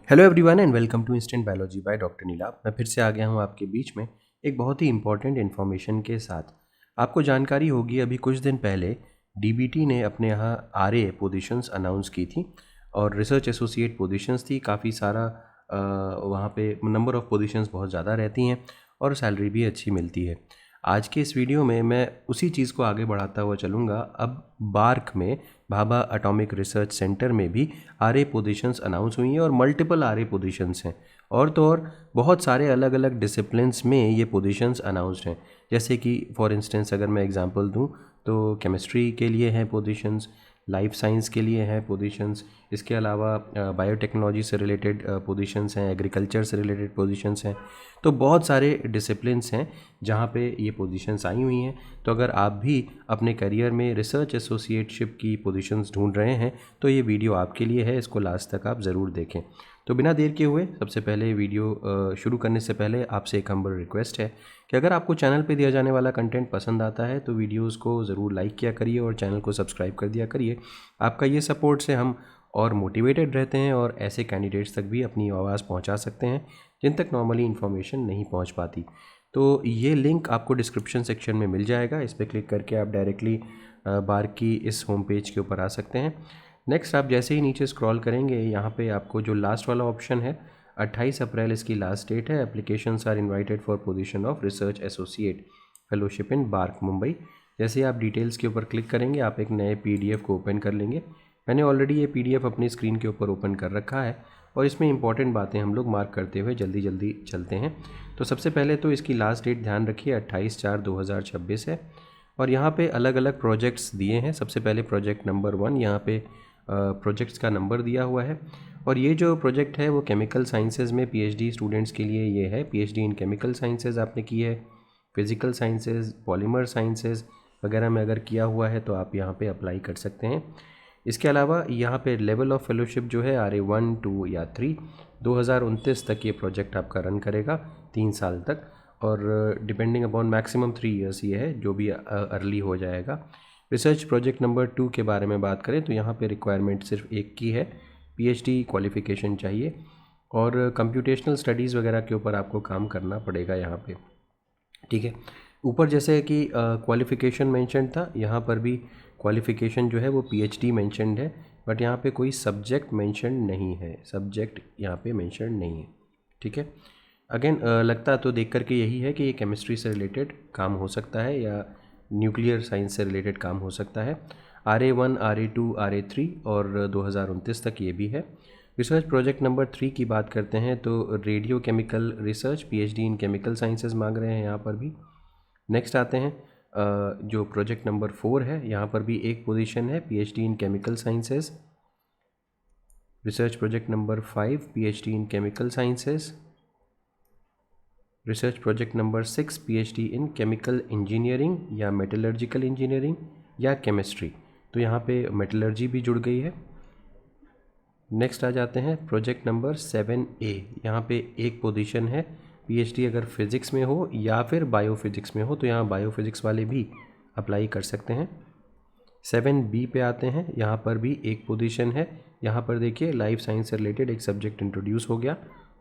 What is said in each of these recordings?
Hello everyone and welcome to instant biology by doctor Nilabh. मैं फिर से आ गया हूँ आपके बीच में एक बहुत ही इंपॉर्टेंट इन्फॉर्मेशन के साथ। आपको जानकारी होगी अभी कुछ दिन पहले डीबीटी ने अपने यहाँ आरए पोजीशंस अनाउंस की थी और रिसर्च एसोसिएट पोजीशंस थी। काफ़ी सारा वहाँ पे नंबर ऑफ़ पोजीशंस बहुत ज़्यादा रहती हैं और सैलरी भी अच्छी मिलती है। आज के इस वीडियो में मैं उसी चीज़ को आगे बढ़ाता हुआ चलूँगा। अब बार्क में भाभा एटॉमिक रिसर्च सेंटर में भी आरए पोजीशंस अनाउंस हुई हैं और मल्टीपल आरए पोजीशंस हैं और तो और बहुत सारे अलग अलग डिसिप्लिन्स में ये पोजीशंस अनाउंस्ड हैं। जैसे कि फॉर इंस्टेंस अगर मैं एग्जांपल दूं तो केमिस्ट्री के लिए हैं पोजीशंस, लाइफ साइंस के लिए हैं पोजीशंस, इसके अलावा बायोटेक्नोलॉजी से रिलेटेड पोजीशंस हैं, एग्रीकल्चर से रिलेटेड पोजीशंस हैं। तो बहुत सारे डिसिप्लिन्स हैं जहाँ पे ये पोजीशंस आई हुई हैं। तो अगर आप भी अपने करियर में रिसर्च एसोसिएटशिप की पोजीशंस ढूंढ रहे हैं तो ये वीडियो आपके लिए है, इसको लास्ट तक आप ज़रूर देखें। तो बिना देर के हुए सबसे पहले वीडियो शुरू करने से पहले आपसे एक हम्बल रिक्वेस्ट है कि अगर आपको चैनल पे दिया जाने वाला कंटेंट पसंद आता है तो वीडियोस को ज़रूर लाइक किया करिए और चैनल को सब्सक्राइब कर दिया करिए। आपका ये सपोर्ट से हम और मोटिवेटेड रहते हैं और ऐसे कैंडिडेट्स तक भी अपनी आवाज़ पहुंचा सकते हैं जिन तक नॉर्मली इन्फॉर्मेशन नहीं पहुंच पाती। तो ये लिंक आपको डिस्क्रिप्शन सेक्शन में मिल जाएगा, इस पर क्लिक करके आप डायरेक्टली बार्क की इस होम पेज के ऊपर आ सकते हैं। नेक्स्ट आप जैसे ही नीचे स्क्रॉल करेंगे यहाँ पे आपको जो लास्ट वाला ऑप्शन है 28 अप्रैल इसकी लास्ट डेट है। Applications are invited for position of research associate fellowship in BARC Mumbai. जैसे ही आप डिटेल्स के ऊपर क्लिक करेंगे आप एक नए पीडीएफ को ओपन कर लेंगे। मैंने ऑलरेडी ये पीडीएफ अपनी स्क्रीन के ऊपर ओपन कर रखा है और इसमें इंपॉर्टेंट बातें हम लोग मार्क करते हुए जल्दी जल्दी चलते हैं। तो सबसे पहले तो इसकी लास्ट डेट ध्यान रखिए 28/4/2026 है और यहाँ पे अलग अलग प्रोजेक्ट्स दिए हैं। सबसे पहले प्रोजेक्ट नंबर 1 यहाँ पे प्रोजेक्ट्स का नंबर दिया हुआ है और ये जो प्रोजेक्ट है वो केमिकल साइंसेज में पीएचडी स्टूडेंट्स के लिए ये है। पीएचडी इन केमिकल साइंसेज आपने की है, फिज़िकल साइंसेज, पॉलीमर साइंसेज वगैरह में अगर किया हुआ है तो आप यहाँ पे अप्लाई कर सकते हैं। इसके अलावा यहाँ पे लेवल ऑफ फेलोशिप जो है RA 1, 2 या 3 2029 तक ये प्रोजेक्ट आपका रन करेगा, 3 साल तक। और डिपेंडिंग अपॉन मैक्सिमम 3 इयर्स ये है, जो भी अर्ली हो जाएगा। रिसर्च प्रोजेक्ट नंबर 2 के बारे में बात करें तो यहाँ पे रिक्वायरमेंट सिर्फ एक की है, पीएचडी क्वालिफिकेशन चाहिए और कंप्यूटेशनल स्टडीज़ वगैरह के ऊपर आपको काम करना पड़ेगा यहाँ पे। ठीक है, ऊपर जैसे कि क्वालिफ़िकेशन मेंशन था, यहाँ पर भी क्वालिफ़िकेशन जो है वो पीएचडी मेंशनड है, बट यहाँ पे कोई सब्जेक्ट मेंशन नहीं है, सब्जेक्ट यहाँ पे मेंशन नहीं है। ठीक है, अगेन लगता तो देख करके यही है कि ये केमिस्ट्री से रिलेटेड काम हो सकता है या न्यूक्लियर साइंस से रिलेटेड काम हो सकता है। RA 1, RA 2, RA 3 और 2029 तक ये भी है। रिसर्च प्रोजेक्ट नंबर 3 की बात करते हैं तो radio chemical research, PhD in chemical sciences मांग रहे हैं यहाँ पर भी। नेक्स्ट आते हैं जो प्रोजेक्ट नंबर 4 है, यहाँ पर भी एक पोजीशन है, PhD in chemical sciences. Research project number 5 PhD in chemical sciences. Research project number 6 PhD in chemical engineering या मेटलर्जिकल इंजीनियरिंग या केमिस्ट्री। तो यहाँ पे मेटलर्जी भी जुड़ गई है। नेक्स्ट आ जाते हैं प्रोजेक्ट नंबर 7A, यहाँ पे एक पोजीशन है, पीएचडी अगर फिज़िक्स में हो या फिर बायोफिज़िक्स में हो तो यहाँ बायोफिज़िक्स वाले भी अप्लाई कर सकते हैं। 7B पे आते हैं, यहाँ पर भी एक पोजीशन है। यहाँ पर देखिए लाइफ साइंस से रिलेटेड एक सब्जेक्ट इंट्रोड्यूस हो गया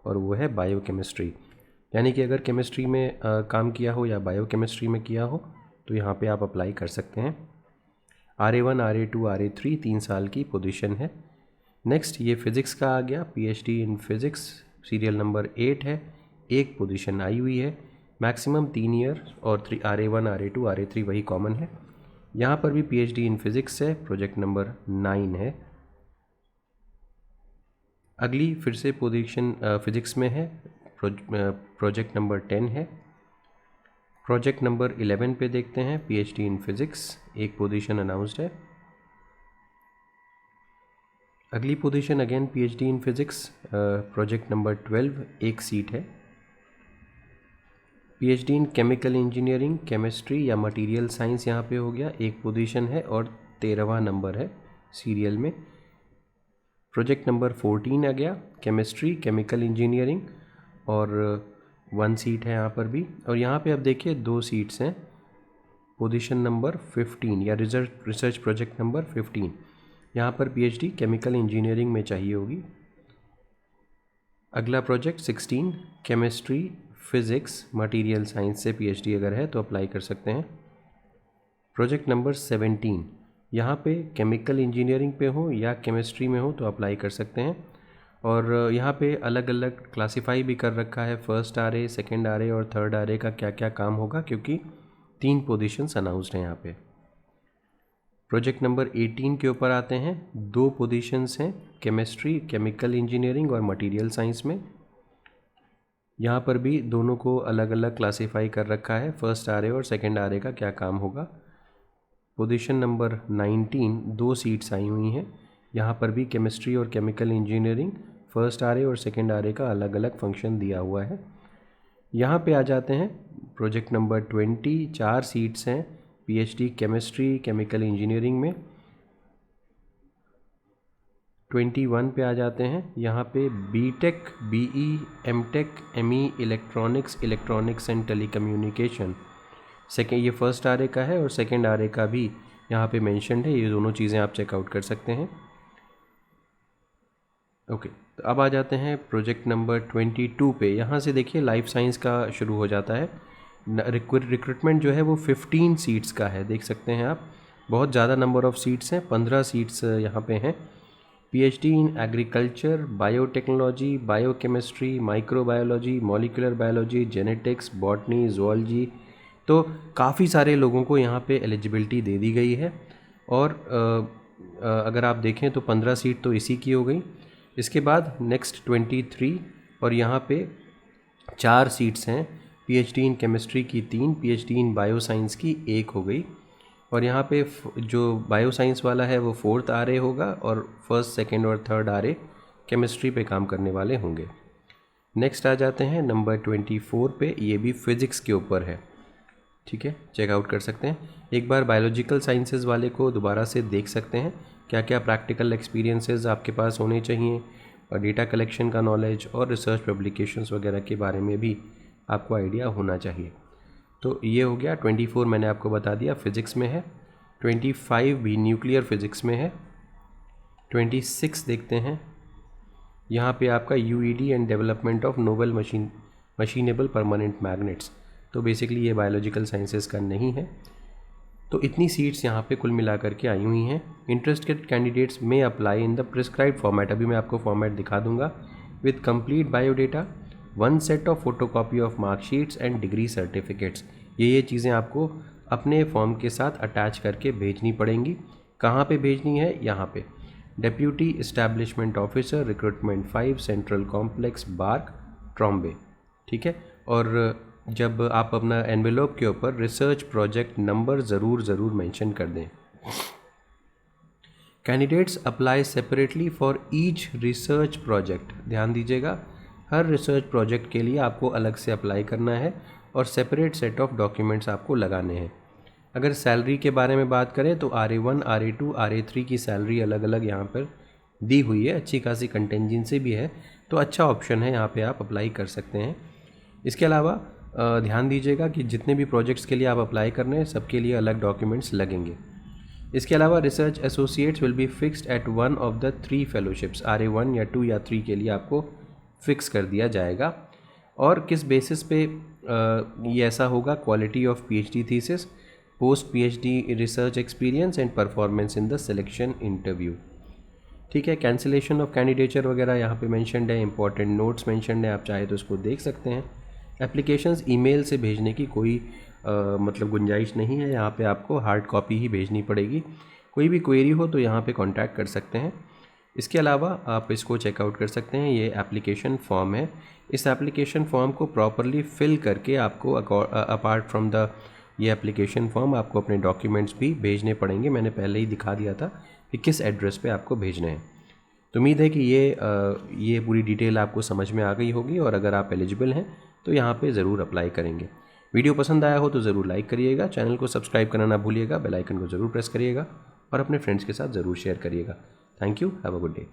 और वो है बायोकेमिस्ट्री। यानी कि अगर केमिस्ट्री में काम किया हो या बायोकेमिस्ट्री में किया हो तो यहाँ पे आप अप्लाई कर सकते हैं। RA 1, RA 2, RA 3 3 साल की पोजीशन है। नेक्स्ट ये फिज़िक्स का आ गया, PhD in physics, serial number 8 है, एक पोजीशन आई हुई है, मैक्सिमम 3 ईयर और RA 1, RA 2, RA 3 वही कॉमन है। यहाँ पर भी पीएचडी इन फिज़िक्स है, प्रोजेक्ट नंबर 9 है। अगली फिर से पोजीशन फिज़िक्स में है, प्रोजेक्ट नंबर 10 है। प्रोजेक्ट नंबर 11 पे देखते हैं, पीएचडी इन फिज़िक्स, एक पोजीशन अनाउंस्ड है। अगली position again PhD in physics, project number 12, एक सीट है। PhD in chemical engineering, chemistry या मटेरियल साइंस यहाँ पे हो गया, एक पोजीशन है और 13वां नंबर है सीरियल में। प्रोजेक्ट नंबर 14 आ गया, केमिस्ट्री केमिकल इंजीनियरिंग और 1 सीट है यहाँ पर भी। और यहाँ पे अब देखिए 2 सीट्स हैं, पोजीशन नंबर 15 या रिसर्च प्रोजेक्ट नंबर 15, यहाँ पर पीएचडी केमिकल इंजीनियरिंग में चाहिए होगी। अगला project 16 chemistry physics material science से पीएचडी अगर है तो अप्लाई कर सकते हैं। प्रोजेक्ट नंबर 17 यहाँ पे केमिकल इंजीनियरिंग पे हो या केमिस्ट्री में हो तो अप्लाई कर सकते हैं। और यहाँ पे अलग अलग क्लासिफाई भी कर रखा है, फर्स्ट आरए, सेकंड आरए और थर्ड आरए का क्या क्या काम होगा, क्योंकि 3 पोजीशंस अनाउंस्ड हैं यहाँ पे। प्रोजेक्ट नंबर 18 के ऊपर आते हैं। 2 पोजीशंस हैं, केमिस्ट्री केमिकल इंजीनियरिंग और मटेरियल साइंस में। यहाँ पर भी दोनों को अलग अलग क्लासिफाई कर रखा है, फर्स्ट आरए और सेकंड आरए का क्या काम होगा। पोजीशन नंबर 19 2 सीट्स आई हुई हैं। यहाँ पर भी केमिस्ट्री और केमिकल इंजीनियरिंग फर्स्ट आरए और सेकंड आरए का अलग अलग फंक्शन दिया हुआ है। यहाँ पे आ जाते हैं प्रोजेक्ट नंबर 20 4 सीट्स हैं पीएचडी केमिस्ट्री केमिकल इंजीनियरिंग में। 21 पे आ जाते हैं। यहाँ पे BTech BE MTech ME electronics and telecommunication second, ये फर्स्ट आरए का है और सेकेंड आरए का भी यहाँ पे मेंशन्ड है। ये दोनों चीज़ें आप चेकआउट कर सकते हैं। ओके, तो अब आ जाते हैं प्रोजेक्ट नंबर 22 पे। यहाँ से देखिए लाइफ साइंस का शुरू हो जाता है। रिक्रूटमेंट जो है वो 15 सीट्स का है, देख सकते हैं आप। बहुत ज़्यादा नंबर ऑफ़ सीट्स हैं, 15 सीट्स यहाँ पे हैं। PhD in agriculture, biotechnology, biochemistry, microbiology, molecular biology, genetics, botany, zoology, तो काफ़ी सारे लोगों को यहाँ पे एलिजिबिलिटी दे दी गई है। और अगर आप देखें तो 15 सीट तो इसी की हो गई। इसके बाद नेक्स्ट 23 और यहाँ पे 4 सीट्स हैं। पीएचडी इन केमिस्ट्री की 3, पीएचडी इन बायोसाइंस की 1 हो गई। और यहाँ पे जो बायोसाइंस वाला है वो 4th आरए होगा और फर्स्ट सेकेंड और थर्ड आरए केमिस्ट्री पे काम करने वाले होंगे। नेक्स्ट आ जाते हैं नंबर 24 पे, ये भी फिज़िक्स के ऊपर है, ठीक है, चेकआउट कर सकते हैं। एक बार बायोलॉजिकल साइंसेज वाले को दोबारा से देख सकते हैं, क्या क्या प्रैक्टिकल एक्सपीरियंसेस आपके पास होने चाहिए, और डेटा कलेक्शन का नॉलेज और रिसर्च पब्लिकेशंस वगैरह के बारे में भी आपको आइडिया होना चाहिए। तो ये हो गया 24 मैंने आपको बता दिया फिज़िक्स में है। 25 भी न्यूक्लियर फिज़िक्स में है। 26 देखते हैं, यहाँ पे आपका UED and development of novel machinable permanent magnets, तो बेसिकली ये बायोलॉजिकल साइंसेस का नहीं है। तो इतनी सीट्स यहाँ पे कुल मिलाकर के आई हुई हैं। इंटरेस्टेड कैंडिडेट्स में apply in the prescribed format, अभी मैं आपको फॉर्मेट दिखा दूंगा, with complete biodata, 1 set of photocopy of marksheets and degree certificates. ये चीज़ें आपको अपने फॉर्म के साथ अटैच करके भेजनी पड़ेंगी। कहाँ पे भेजनी है? यहाँ पे, deputy establishment officer, recruitment 5, central complex, BARC, Trombay, ठीक है। और जब आप अपना एनवेलोप के ऊपर रिसर्च प्रोजेक्ट नंबर ज़रूर मेंशन कर दें। Candidates apply separately for each research project, ध्यान दीजिएगा, हर रिसर्च प्रोजेक्ट के लिए आपको अलग से अप्लाई करना है और सेपरेट सेट ऑफ डॉक्यूमेंट्स आपको लगाने हैं। अगर सैलरी के बारे में बात करें तो RA1, RA2, RA3 की सैलरी अलग अलग यहाँ पर दी हुई है, अच्छी खासी कंटेंजेंसी भी है, तो अच्छा ऑप्शन है, यहाँ पे आप अप्लाई कर सकते हैं। इसके अलावा ध्यान दीजिएगा कि जितने भी प्रोजेक्ट्स के लिए आप अप्लाई कर रहे हैं सबके लिए अलग डॉक्यूमेंट्स लगेंगे। इसके अलावा research associates will be fixed at 1 of the 3 fellowships, RA1 या 2 या 3 के लिए आपको फिक्स कर दिया जाएगा। और किस बेसिस पे ये ऐसा होगा? Quality of PhD thesis, post PhD research experience and performance in the selection interview, ठीक है। कैंसिलेशन ऑफ कैंडिडेचर वगैरह यहाँ पे मेंशन्ड है, इंपॉर्टेंट नोट्स मेंशन्ड है, आप चाहे तो उसको देख सकते हैं। एप्लीकेशंस ईमेल से भेजने की कोई मतलब गुंजाइश नहीं है, यहाँ पे आपको हार्ड कॉपी ही भेजनी पड़ेगी। कोई भी क्वेरी हो तो यहाँ पे कांटेक्ट कर सकते हैं। इसके अलावा आप इसको चेकआउट कर सकते हैं, ये एप्लीकेशन फॉर्म है। इस एप्लीकेशन फॉर्म को प्रॉपरली फिल करके आपको अपार्ट फ्रॉम द ये एप्लीकेशन फॉर्म आपको अपने डॉक्यूमेंट्स भी भेजने पड़ेंगे। मैंने पहले ही दिखा दिया था कि किस एड्रेस पे आपको भेजने हैं। तो उम्मीद है कि ये पूरी डिटेल आपको समझ में आ गई होगी, और अगर आप एलिजिबल हैं तो यहाँ पे ज़रूर अप्लाई करेंगे। वीडियो पसंद आया हो तो ज़रूर लाइक करिएगा, चैनल को सब्सक्राइब करना ना भूलिएगा, बेल आइकन को ज़रूर प्रेस करिएगा और अपने फ्रेंड्स के साथ ज़रूर शेयर करिएगा। Thank you, have a good day.